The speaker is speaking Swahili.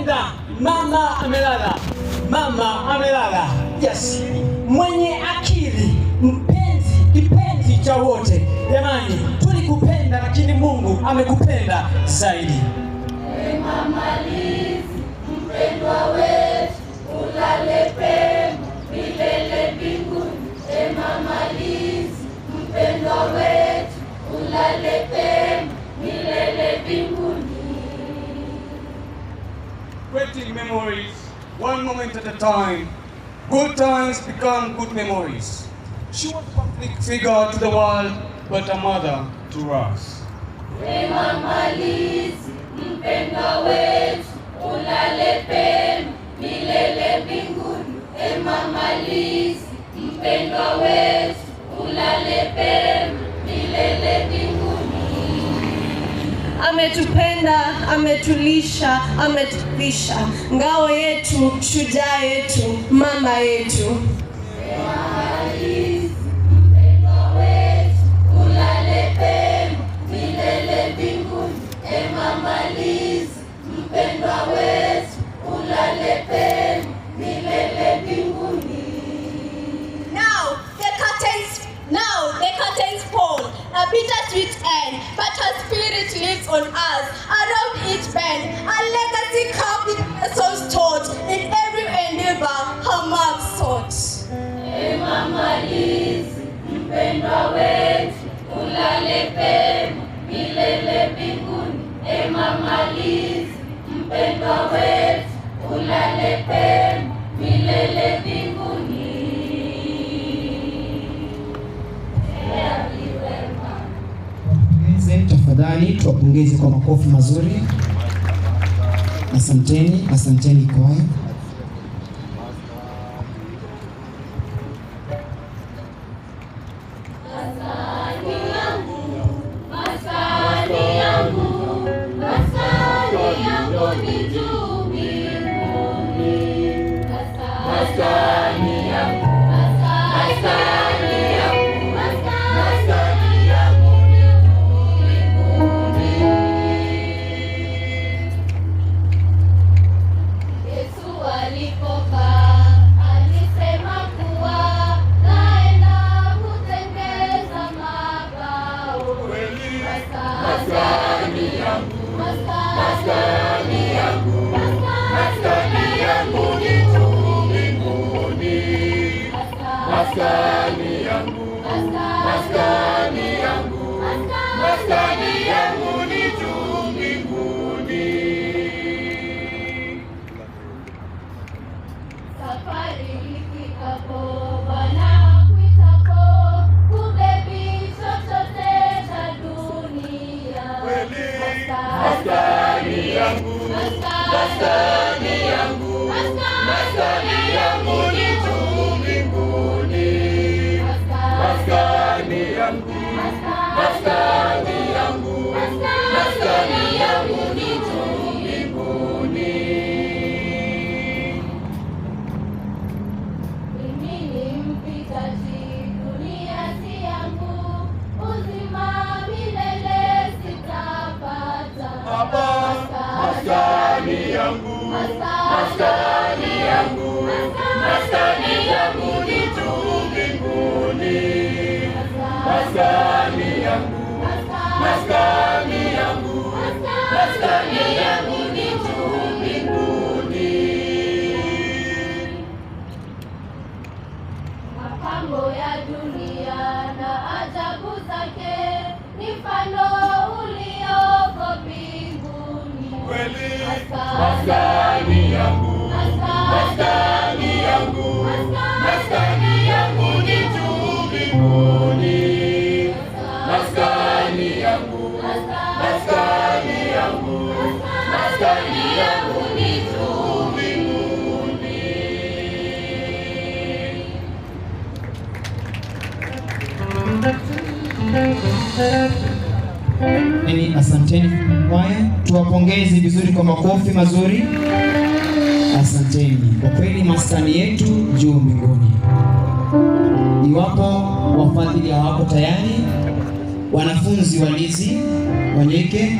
kupenda. Mama amelala, mama amelala. Yes, mwenye akili, mpenzi, kipenzi cha wote. Jamani, tulikupenda lakini Mungu amekupenda zaidi. Mama Lizzie, mpendwa wetu, ulale pema milele mbinguni. Mama Lizzie, mpendwa wetu, ulale pema milele mbinguni. Creating memories, one moment at a time. Good times become good memories. She was a public figure to the world, but a mother to us. Mama Lizzie, mpendwa wetu, ulale pema milele mbinguni. Mama Lizzie, mpendwa wetu, ulale pema milele mbinguni. Ametupenda, ametulisha, ametuvisha, ngao yetu, shujaa yetu, mama yetu. Mama Lizzie, mpendwa wetu, ulale pema milele mbinguni. Mama Lizzie, mpendwa wetu, ulale pema milele mbinguni. Now the curtains fall, a bittersweet end, but her spirit lives on us. Around each bend, a legacy carved with lessons taught, in every endeavor, her mark sought. Mama Lizzie, mpendwa wetu, ulale pema milele mbinguni. Mama Lizzie, mpendwa wetu, ulale pema milele mbinguni. Tafadhali tuwapongeze kwa makofi mazuri. Asanteni, asanteni kwaya. Mapambo ya dunia na ajabu zake ni mfano ulioko mbinguni. Maskani yangu, maskani yangu, maskani yangu ni juu mbinguni. Maskani yangu, maskani yangu, maskani yangu ni juu mbinguni. Asanteni kwaya, tuwapongeze vizuri kwa makofi mazuri. Asanteni kwa kweli, maskani yetu juu mbinguni. Iwapo wafadhili hawako tayari, wanafunzi wa Lizzie Wanyoike